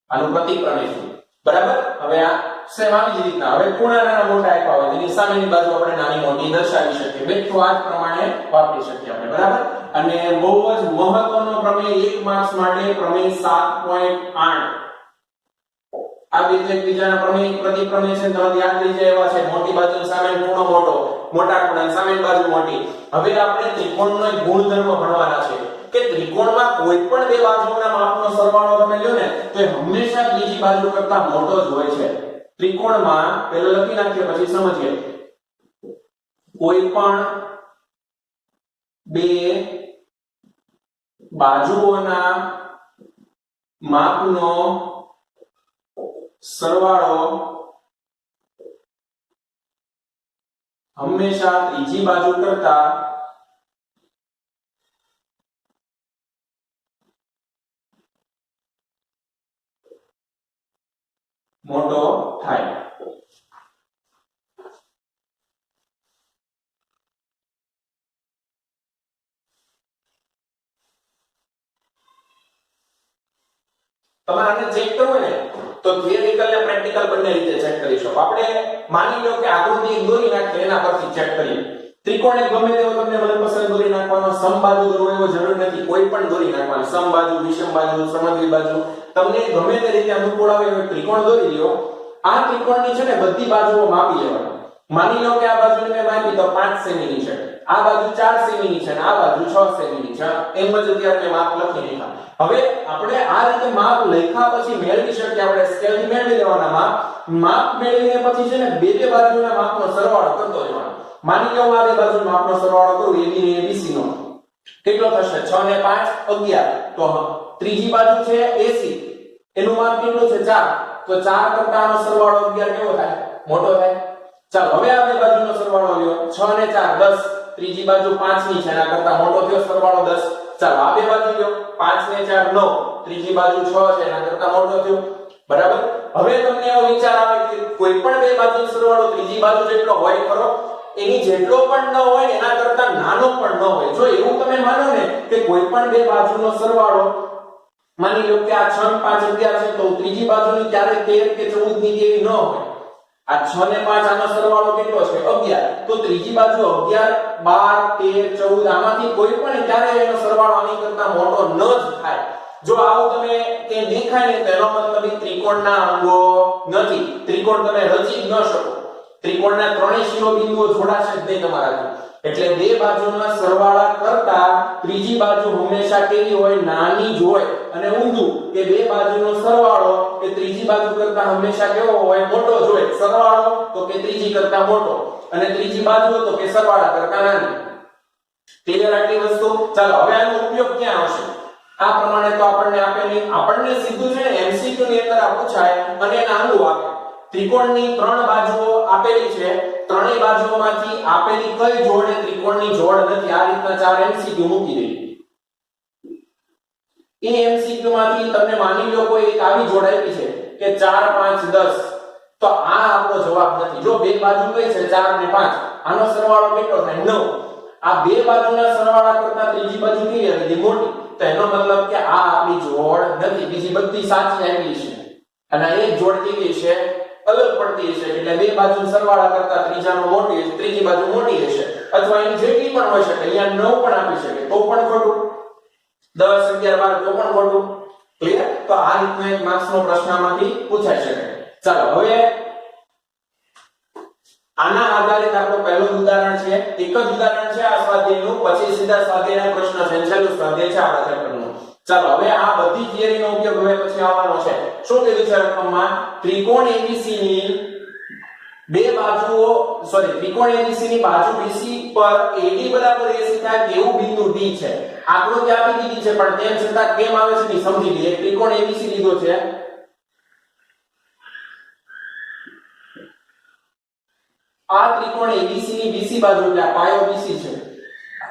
આનું પ્રતિપ્રમેય છે બરાબર હવે આ સેમ આવી જ રીતના હવે ખૂણા નાના મોટા આપ્યા હોય તેની સામેની બાજુ આપણે નાની મોટી દર્શાવી શકીએ બેઠો આ જ પ્રમાણે વાપરી શકીએ આપણે બરાબર અને બહુ જ મહત્વનો પ્રમેય 1 માર્ક્સ માટે પ્રમેય 7.8 આ બે એકબીજાના પ્રમેય પ્રતિપ્રમેય છે તમે યાદ રહી જાય એવા છે મોટી બાજુની સામેનો ખૂણો મોટો મોટા ખૂણાની સામેની બાજુ મોટી હવે આપણે ત્રિકોણનો એક ગુણધર્મ ભણવાના છે કે ત્રિકોણમાં કોઈ પણ બે બાજુઓના માપનો સરવાળો તમે લ્યો ને તો એ હંમેશા બીજી બાજુ કરતા મોટો જ હોય છે ત્રિકોણમાં પહેલા લખી નાખીએ પછી સમજીએ કોઈ પણ બે બાજુઓના માપનો સરવાળો હંમેશા ત્રીજી બાજુ કરતા મોટો થાય તમારે આને ચેક કરવું ને તો થિયરિકલ ને પ્રેક્ટિકલ બંને રીતે ચેક કરી શકો આપણે માની લો કે આકૃતિ એક દોરી નાખીએ એના પરથી ચેક કરીએ ત્રિકોણ એક ગમે તેવો તમને મનપસંદ દોરી નાખવાનો સમબાજુ દોરવો એવો જરૂર નથી કોઈ પણ દોરી નાખવાની સમબાજુ વિષમબાજુ સમદ્વિ બાજુ તમને ગમે તે રીતે અનુકૂળ આવે એવો ત્રિકોણ દોરી લ્યો આ ત્રિકોણની છે ને બધી બાજુઓ માપી લેવાની માની લો કે આ બાજુને મેં માપી તો 5 સેમી ની છે આ બાજુ 4 સેમી ની છે અને આ બાજુ 6 સેમી ની છે એમ જ અત્યારે મેં માપ લખી નાખ્યા હવે આપણે આ રીતે માપ લખ્યા પછી મેળવી શકીએ આપણે સ્કેલ થી મેળવી લેવાના માપ મેળવીને પછી છે ને બે બે બાજુના માપનો સરવાળો કરતો જવાનો માની લો આ બે બાજુના માપનો સરવાળો કરું AB ને ABC નો કેટલો થશે 6 ને 5 11 તો ત્રીજી બાજુ છે AC એનું માપ કેટલું છે 4 તો 4 કરતા આનો સરવાળો 11 કેવો થાય મોટો થાય ચાલો હવે આ બે બાજુનો સરવાળો લ્યો 6 ને 4 10 ત્રીજી બાજુ 5 ની છે એના કરતા મોટો થયો સરવાળો 10 ચાલો આ બે બાજુ લ્યો 5 ને 4 9 ત્રીજી બાજુ 6 છે એના કરતા મોટો થયો બરાબર હવે તમને એવો વિચાર આવે કે કોઈ પણ બે બાજુનો સરવાળો ત્રીજી બાજુ જેટલો હોય ખરો એની જેટલો પણ ન હોય એના કરતા નાનો પણ ન હોય જો એવું તમે માનો ને કે કોઈ પણ બે બાજુનો સરવાળો માની લો કે આ 6 ને 5 11 છે તો ત્રીજી બાજુની ક્યારે 13 કે 14 ની જેવી ન હોય આ 6 ને 5 આનો સરવાળો કેટલો છે 11 તો ત્રીજી બાજુ 11 12 13 14 આમાંથી કોઈ પણ ક્યારે એનો સરવાળો આની કરતા મોટો ન જ થાય જો આવું તમે કે દેખાય ને તેનો મતલબ ત્રિકોણના અંગો નથી ત્રિકોણ તમે રચી ન શકો ત્રિકોણના ત્રણેય શિરોબિંદુઓ જોડાશે જ નહીં તમારાથી એટલે બે બાજુના સરવાળા કરતા ત્રીજી બાજુ હંમેશા કેવી હોય નાની જ હોય અને ઊંધું કે બે બાજુનો સરવાળો કે ત્રીજી બાજુ કરતા હંમેશા કેવો હોય મોટો જ હોય સરવાળો તો કે ત્રીજી કરતા મોટો અને ત્રીજી બાજુ તો કે સરવાળા કરતા નાની ક્લિયર આટલી વસ્તુ ચાલો હવે આનો ઉપયોગ ક્યાં આવશે આ પ્રમાણે તો આપણને સીધું છે ને MCQ ની અંદર આ પૂછાય અને એના અંગો આપે ત્રિકોણની ત્રણ બાજુઓ આપેલી છે ત્રણેય બાજુઓમાંથી આપેલી કઈ જોડ એ ત્રિકોણની જોડ નથી આ રીતના ચાર MCQ મૂકી દઈએ એ MCQ માંથી તમને માની લો કોઈ એક આવી જોડ આપી છે કે 4 5 10 તો આ આપણો જવાબ નથી જો બે બાજુ કઈ છે 4 અને 5 આનો સરવાળો કેટલો થાય 9 આ બે બાજુના સરવાળા કરતા ત્રીજી બાજુ કેવી આવી મોટી તો એનો મતલબ કે આ આપણી જોડ નથી બીજી બધી સાચી આવી છે અને એક જોડ કેવી છે અલગ પડતી છે એટલે બે બાજુ સરવાળા કરતા ત્રીજાનો મોટી છે ત્રીજી બાજુ મોટી હશે અથવા એની જેટલી પણ હોઈ શકે અહીંયા 9 પણ આપી શકે તો પણ ખોટું 10 11 12 તો પણ ખોટું ક્લિયર તો આ રીતનો એક માર્ક્સનો પ્રશ્નમાંથી પૂછાઈ શકે ચાલો હવે આના આધારિત આપણો પહેલું ઉદાહરણ છે એક જ ઉદાહરણ છે આ સ્વાધ્યાયનું પછી સીધા સ્વાધ્યાયના પ્રશ્ન છે છેલ્લું સ્વાધ્યાય છે આપણા ચેપ્ટરનું. ચાલો હવે આ બધી થિયરીનો ઉપયોગ હવે પછી આવવાનો છે. શું કીધું છે રકમમાં? ત્રિકોણ ABC ની બે બાજુઓ ત્રિકોણ ABC ની બાજુ BC પર AD બરાબર AC થાય તેવું બિંદુ D છે. આકૃતિ આપી દીધી છે પણ તેમ છતાં કેમ આવે છે ની સમજી લઈએ. ત્રિકોણ ABC લીધો છે. આ ત્રિકોણ ABC ની BC બાજુ એટલે આ પાયો BC છે.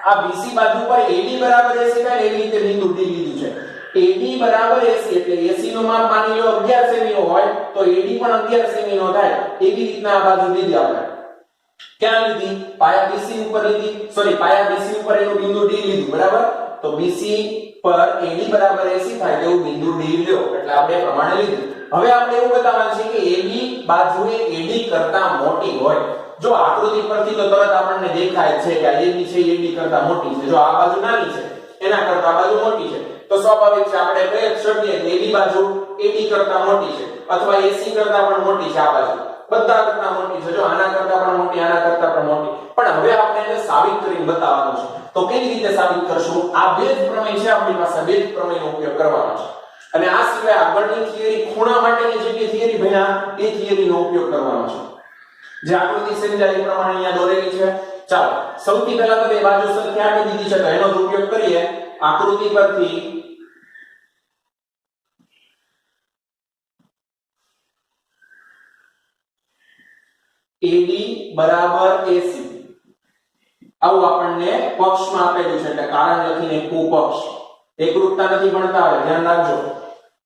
આ BC બાજુ પર AD બરાબર AC થાય એવી રીતે બિંદુ D લીધું છે. AD બરાબર AC એટલે AC નું માપ માની લો 11 સેમી નો હોય તો AD પણ 11 સેમી નો થાય એવી રીતના આ બાજુ લીધી આપણે. ક્યાં લીધી? પાયા BC ઉપર લીધી. પાયા BC ઉપર એનું બિંદુ D લીધું બરાબર. તો BC પર AD બરાબર AC થાય તેવું બિંદુ D લ્યો એટલે આપણે પ્રમાણે લીધું. હવે આપણે એવું બતાવવાનું છે કે AB બાજુ એ AD કરતા મોટી હોય. જો આકૃતિ પરથી તો તરત આપણને દેખાય છે કે આ AB છે AD કરતા મોટી છે. જો આ બાજુ નાની છે એના કરતા આ બાજુ મોટી છે તો સ્વાભાવિક છે આપણે કહી શકીએ કે AB બાજુ AD કરતા મોટી છે અથવા AC કરતા પણ મોટી છે. આ બાજુ બધા કરતા મોટી છે. જો આના કરતા પણ મોટી આના કરતા પણ મોટી. પણ હવે આપણે એને સાબિત કરીને બતાવવાનું છે. તો કેવી રીતે સાબિત કરશું? આ બે જ પ્રમેય છે આપણી પાસે. બે જ પ્રમેયનો ઉપયોગ કરવાનો છે. અને આ સિવાય આગળની થિયરી ખૂણા માટેની જે થિયરી ભણ્યા એ થિયરીનો ઉપયોગ કરવાનો છે. જે આકૃતિ સમજાય એ પ્રમાણે અહીંયા દોરેલી છે. ચાલો સૌથી પહેલા તો બે બાજુ સરખી આપી દીધી છે તો એનો ઉપયોગ કરીએ. આકૃતિ પરથી AD બરાબર AC આવું આપણને પક્ષમાં આપેલું છે એટલે કારણ લખીને કુપક્ષ. એકરૂપતા નથી ભણતા આવે ધ્યાન રાખજો.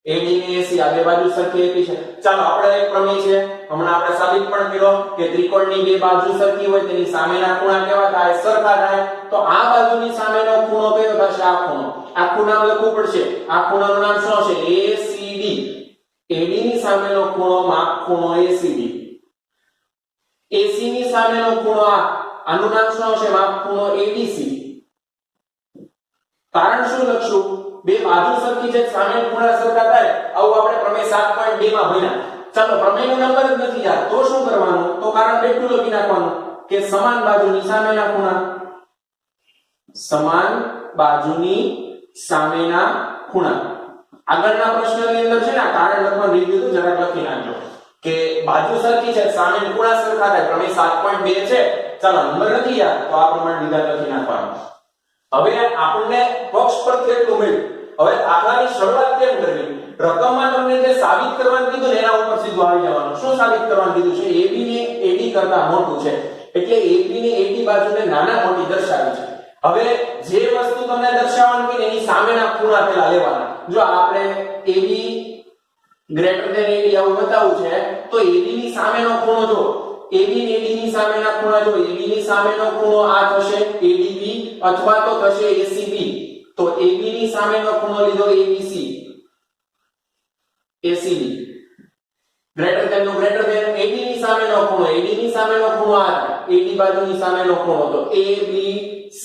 AD ને AC આ બે બાજુ સરખી આપી છે. ચાલો આપણે એક પ્રમેય છે હમણાં આપણે સાબિત પણ કર્યો કે ત્રિકોણની બે બાજુ સરખી હોય તેની સામેના ખૂણા કેવા થાય? સરખા થાય. તો આ બાજુની સામેનો ખૂણો કયો થશે? આ ખૂણો. આ ખૂણાનું લખવું પડશે. આ ખૂણાનું નામ શું છે? ACD. AD ની સામેનો ખૂણો માપ ખૂણો ACD. AC ની સામેનો ખૂણો આનું નામ શું છે? માપ ખૂણો ADC. કારણ શું લખશું? બે બાજુ સરખી છે સામે ખૂણા સરખા થાય આવું આપણે પ્રમેય 7.2 માં ભણ્યા. ચાલો પ્રમેયનો નંબર જ નથી યાદ તો શું કરવાનું? તો કારણ બેઠું લખી નાખવાનું કે સમાન બાજુની સામેના ખૂણા. સમાન બાજુની સામેના ખૂણા. આગળના પ્રશ્નની અંદર છે ને કારણ લખવાનું રીત દીધું જરાક લખી નાખજો કે બાજુ સરખી છે સામે ખૂણા સરખા થાય. પ્રમેય 7.2 છે. ચાલો નંબર નથી યાદ તો આ પ્રમાણે વિધાન લખી નાખવાનું. હવે આપણને પક્ષ પર કેટલું મળ્યું? હવે દાખલાની શરૂઆત કેમ કરવી? રકમમાં તમને જે સાબિત કરવાનું કીધું ને એના ઉપર સીધું આવી જવાનું. શું સાબિત કરવાનું કીધું છે? AB ને AD કરતા મોટું છે એટલે AB ને AD બાજુને નાના મોટી દર્શાવી છે. હવે જે વસ્તુ તમને દર્શાવવાની કે એની સામેના ખૂણા પેલા લેવાના. જો આપણે AB ગ્રેટર ધેન AD આવું બતાવું છે તો AB ની સામેનો ખૂણો જો AB ને AD ની સામેના ખૂણા જો AB ની સામેનો ખૂણો આ થશે ADB અથવા તો થશે ACB. તો AB ની સામેનો ખૂણો લીધો ABC ACB. ગ્રેટર ધેન નો ગ્રેટર ધેન AD ની સામેનો ખૂણો AD ની સામેનો ખૂણો આ AD બાજુની સામેનો ખૂણો તો ABC.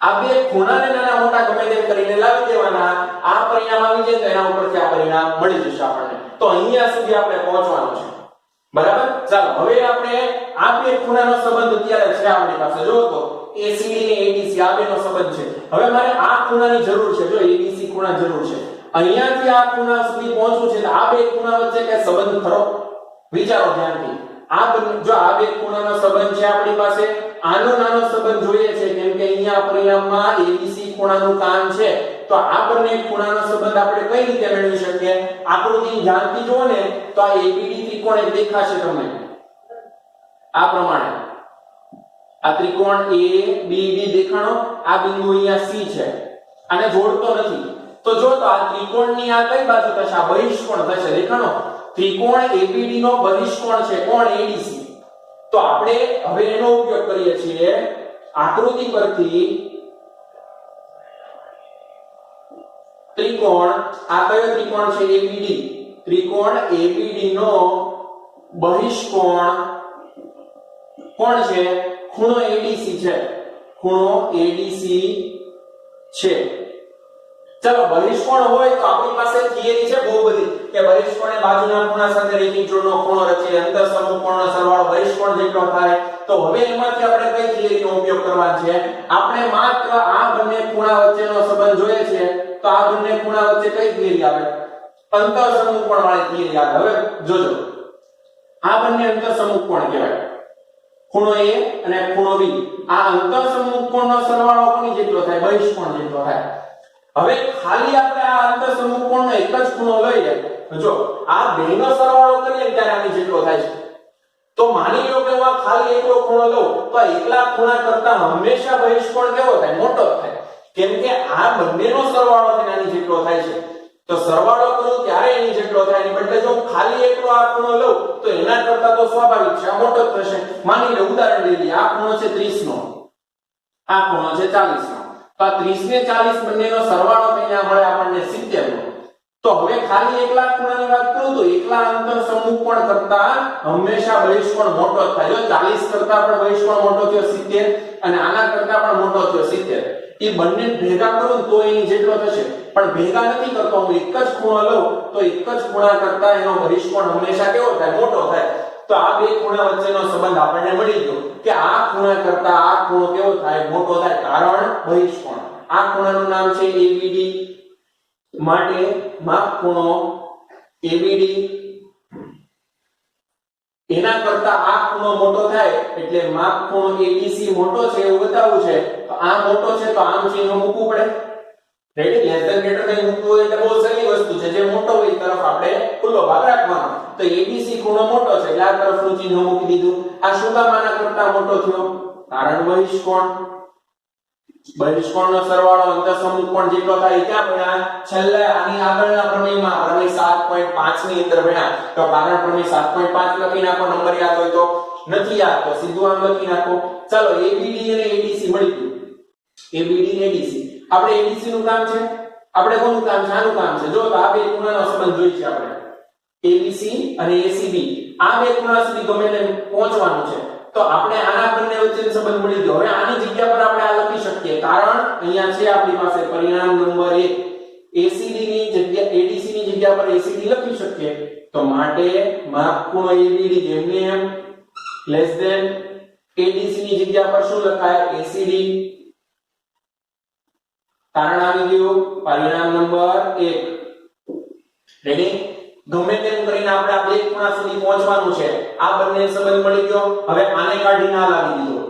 આ બે ખૂણાને નાના મોટા ગમે તેમ કરીને લાવી દેવાના. આ પરિણામ આવી જાય તો એના ઉપરથી આ પરિણામ મળી જશે આપણને. તો અહીંયા સુધી આપણે પહોંચવાનું છે બરાબર. ચાલો હવે આપણે આ બે ખૂણાનો સંબંધ અત્યારે છે આપણી પાસે. જો તો ACD ને ADC આ બેનો સંબંધ છે. હવે મારે આ ખૂણાની જરૂર છે. જો ABC ખૂણા જરૂર છે. અહીંયાથી આ ખૂણા સુધી પહોંચવું છે તો આ બે ખૂણા વચ્ચે કઈ સંબંધ ખરો? વિચારો ધ્યાનથી. જો આ બે ખૂણાનો સંબંધ છે આપણી પાસે. આનો નાનો સંબંધ જોઈએ છે કેમ કે અહીંયા પરિણામમાં ABC ખૂણાનું કામ છે. તો આ બંને ખૂણાનો સંબંધ આપણે કઈ રીતે મેળવી શકીએ? આકૃતિ ધ્યાનથી જુઓ ને તો આ ABD ત્રિકોણ એક દેખાશે તમને આ પ્રમાણે. આ ત્રિકોણ ABD દેખાણો. આ બિંદુ અહીંયા C છે. આને જોડતો નથી તો જો તો આ ત્રિકોણની આ કઈ બાજુ થશે? આ બહિષ્કોણ થશે. દેખાણો ત્રિકોણ ABD નો બહિષ્કોણ છે કોણ? ADC. તો આપણે હવે એનો ઉપયોગ કરીએ છીએ આકૃતિ પરથી ત્રિકોણ આ કયો ત્રિકોણ છે? ABD. ત્રિકોણ ABD નો બહિષ્કોણ કોણ છે? ખૂણો ADC છે. ખૂણો ADC છે. ચલો બહિષ્કોણ હોય તો આપણી પાસે થિયરી છે બહુ બધી કે બહિષ્કોણ એ બાજુના ખૂણા સાથે રેખિક જોડનો ખૂણો રચે, અંતર સમકોણનો સરવાળો બહિષ્કોણ જેટલો થાય. તો હવે એમાંથી આપણે કઈ થિયરીનો ઉપયોગ કરવાનો છે? આપણે માત્ર આ બંને ખૂણા વચ્ચેનો સંબંધ જોઈએ છે, તો આ બંને ખૂણા વચ્ચે કઈ થિયરી આવે? અંતર સમકોણ વાળી થિયરી આવે. હવે જોજો આ બંને અંતર સમકોણ કહેવાય, ખૂણો A અને ખૂણો B. આ અંતર સમકોણનો સરવાળો કોની જેટલો થાય? બહિષ્કોણ જેટલો થાય. હવે ખાલી આપણે આ અંતર સમકોણનો એક જ ખૂણો લઈએ, જો આ બેનો સરવાળો કરીએ ત્યારે આની જેટલો થાય છે. તો માની લો કે હું આ ખાલી એકલો ખૂણો લઉં તો એકલા ખૂણા કરતા હંમેશા બહિષ્કોણ કેવો થાય? મોટો થાય. કેમ કે આ બંનેનો સરવાળો થઈને આની જેટલો થાય છે. તો સરવાળો કરું ત્યારે એની જેટલો થાય, એની બદલે જો હું ખાલી એકલો આ ખૂણો લઉં તો એના કરતા તો સ્વાભાવિક છે આ મોટો થશે. માની લો ઉદાહરણ લઈ લઈએ, આ ખૂણો છે 30 નો, આ ખૂણો છે 40 નો. તો આ 30 ને 40 બંનેનો સરવાળો થઈને મળે આપણને 70 નો. તો હવે ખાલી એકલા ખૂણાની વાત કરું તો એકલા અંતર સમકોણ કરતા હંમેશા બહિષ્કોણ મોટો જ થાય. જો 40 કરતા પણ બહિષ્કોણ મોટો થયો 70 અને આના કરતા પણ મોટો થયો 70. એ બંને ભેગા કરું તો એની જેટલો થશે, પણ ભેગા નથી કરતો, હું એક જ ખૂણો લઉં તો એક જ ખૂણા કરતા એનો બહિષ્કોણ હંમેશા કેવો થાય? મોટો થાય. તો આ બે ખૂણા વચ્ચેનો સંબંધ આપણને મળી ગયો કે આ ખૂણા કરતા આ ખૂણો કેવો થાય? મોટો થાય. કારણ બહિષ્કોણ. આ ખૂણાનું નામ છે ABD. માટે માપ ખૂણો ABD એના કરતા આ ખૂણો મોટો થાય એટલે માપ ખૂણો ABC મોટો છે એવું બતાવવું છે. તો આ મોટો છે તો આમ ચિહ્ન મૂકવું પડે. Ready? Less than greater than મૂકવું એટલે બહુ સહેલી વસ્તુ છે. જે મોટો હોય એ તરફ આપણે ખુલ્લો ભાગ રાખવાનો. તો ABC ખૂણો મોટો છે એટલે આ તરફનું ચિહ્ન મૂકી દીધું. આ શું કામ આના કરતા મોટો થયો? કારણ બહિષ્કોણ. બહિષ્કોણનો સરવાળો અંતર સમકોણ જેટલો થાય. ક્યાં ભણ્યા? છેલ્લે આની આગળના પ્રમેયમાં પ્રમેય 7.5 ની અંદર ભણ્યા. તો કારણ પ્રમેય 7.5 લખી નાખો. નંબર યાદ હોય તો, નથી યાદ તો સીધું આમ લખી નાખો. ચાલો ABD અને ADC મળી ગયું. ABD અને ADC. આપણે ADC નું કામ છે, આપણે કોનું કામ છે? આનું કામ છે. જો તો આ બે ખૂણાનો સંબંધ જોઈ છે આપણે, ABC અને ACB. આ બે ખૂણા સુધી ગમે તેમ પહોંચવાનું છે. તો આપણે આના બંને વચ્ચેનો સંબંધ મળી ગયો. હવે આની જગ્યા પર આપણે આ લખી શકીએ, કારણ અહીંયા છે આપણી પાસે પરિણામ નંબર 1. ACD ની જગ્યા ADC ની જગ્યા પર ACD લખી શકીએ. તો માટે માપ ખૂણો ABD જેમને એમ લેસ ધેન ADC ની જગ્યા પર શું લખાય? ACD. કારણ આવી ગયું પરિણામ નંબર 1. રેડી? ગમે તેમ કરીને આપણે આ બે ખૂણા સુધી પહોંચવાનું છે. આ બંને સંબંધ મળી ગયો. હવે આને કાઢીને આ લાવી દીધો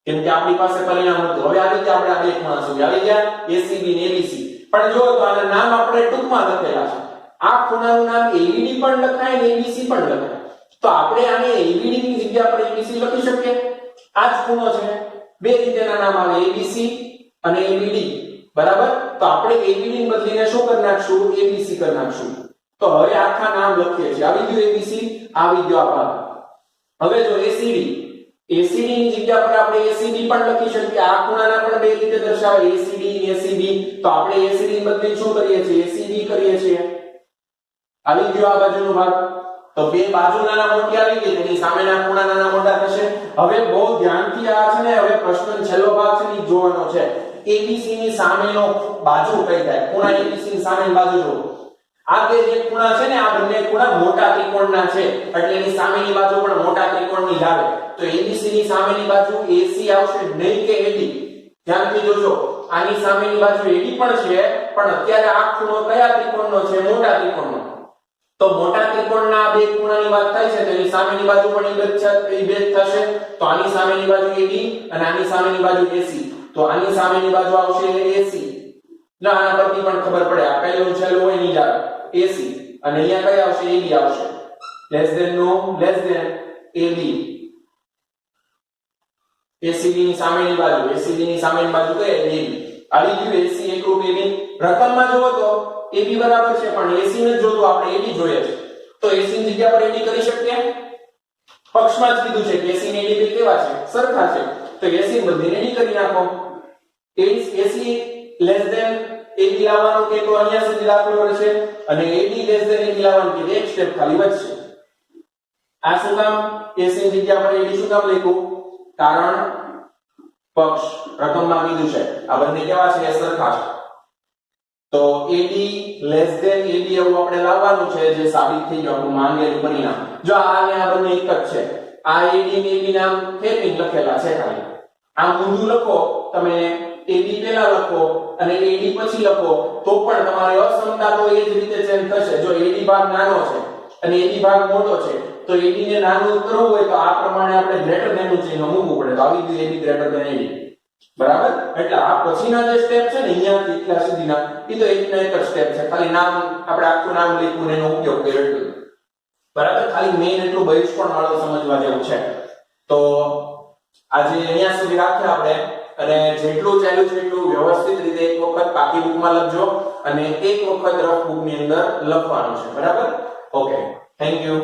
કેમ કે આપણી પાસે પરિણામ હતું. હવે આવી ગયા આપણે આ બે ખૂણા સુધી આવી ગયા, ACB ને ABC. પણ જો તો આના નામ આપણે ટૂંકમાં લખેલા છે. આ ખૂણાનું નામ ABD પણ લખાય અને ABC પણ લખાય. તો આપણે આને ABD ની જગ્યા પર ABC લખી શકીએ. આ જ ખૂણો છે. બે રીતેના નામ આવે, ABC અને ABD. બરાબર? તો આપણે ABD ને બદલીને શું કરી નાખશું? ABC કરી નાખશું. તો હવે આખા નામ લખીએ છીએ. આવી ગયું ABC, આવી ગયો આ ભાગ. હવે જો ACD, ACD ની જગ્યા પર આપણે ACB પણ લખી શકીએ. આ ખૂણાના પણ બે રીતે દર્શાવાય, ACD ACB. તો આપણે ACD ની બદલે શું કરીએ છીએ? ACB કરીએ છીએ. આવી ગયો આ બાજુનો ભાગ. તો બે બાજુ નાના મોટી આવી ગઈ, તેની સામેના ખૂણા નાના મોટા થશે. હવે બહુ ધ્યાનથી આ છે ને, હવે પ્રશ્નનો છેલ્લો ભાગ છે એ જોવાનો છે. ABC ની સામેનો બાજુ કઈ થાય? ખૂણા ABC ની સામેની બાજુ જો. આ બે જે ખૂણા છે ને, આ બંને ખૂણા મોટા ત્રિકોણના છે એટલે એની સામેની બાજુ પણ મોટા ત્રિકોણની જ આવે. તો ABC ની સામેની બાજુ AC આવશે, નહીં કે AD. ધ્યાનથી જોજો, આની સામેની બાજુ AD પણ છે, પણ અત્યારે આ ખૂણો કયા ત્રિકોણનો છે? મોટા ત્રિકોણનો. તો મોટા ત્રિકોણના બે ખૂણાની વાત થાય છે તો એની સામેની બાજુ પણ એ બે થશે. તો આની સામેની બાજુ AD અને આની સામેની બાજુ AC. તો આની સામેની બાજુ આવશે AC. ના, આના પરથી પણ ખબર પડે, આ પહેલું છેલ્લું હોય ની જ આવે AC. અને અહીંયા કઈ આવશે? AB આવશે. લેસ ધેન નો લેસ ધેન AB. ACD ની સામેની બાજુ, ACD ની સામેની બાજુ કઈ? AB. આવી ગયું AC એકરૂપ AB. રકમમાં જોવો તો AB બરાબર છે, પણ AC ને જોતું આપણે AD જોઈએ છે. તો AC ની જગ્યા પર AD કરી શકીએ. પક્ષમાં જ કીધું છે કે AC ને AD કેવા છે? સરખા છે. તો AC ને બદલીને AD કરી નાખો. AC લેસ ધેન AB લાવવાનું કે તો અહીંયા સુધી દાખલો રહેશે, અને AD લેસ ધેન AB લાવવાનું કે એક સ્ટેપ ખાલી વધશે. આ શું કામ? AC ની જગ્યા પર AD શું કામ લખ્યું? કારણ પક્ષ રકમમાં કીધું છે. આ બંને કેવા છે? સરખા છે. તો AD લેસ ધેન AD એવું આપણે લાવવાનું છે જે સાબિત થઈ ગયું આપણું માંગેલું પરિણામ. જો આ ને આ બંને એક જ છે. આ AD ને AB નામ હેપિંગ લખેલા છે ખાલી. આમ ઊંધું લખો તમે AD પહેલા લખો અને AD પછી લખો તો પણ તમારી અસમતા તો એ જ રીતે ચેન્જ થશે. જો AD ભાગ નાનો છે અને AD ભાગ મોટો છે તો AD ને નાનું કરવું હોય તો આ પ્રમાણે આપણે ગ્રેટર ધેન નું ચિહ્ન મૂકવું પડે. તો આવી ગયું AD ગ્રેટર ધેન AD. બરાબર? એટલે આ પછીના જે સ્ટેપ છે ને અહીંયાથી એટલા સુધીના એ તો એકના એક જ સ્ટેપ છે. ખાલી નામ આપણે આખું નામ લખ્યું ને એનો ઉપયોગ કર્યો એટલું. બરાબર? ખાલી મેઈન એટલું બહિષ્કોણ વાળો સમજવા જેવું છે. તો આજે અહીંયા સુધી રાખીએ આપણે અને જેટલું ચાલ્યું છે એટલું વ્યવસ્થિત રીતે એક વખત પાકી બુકમાં લખજો અને એક વખત રફ બુકની અંદર લખવાનું છે. બરાબર? Okay, thank you.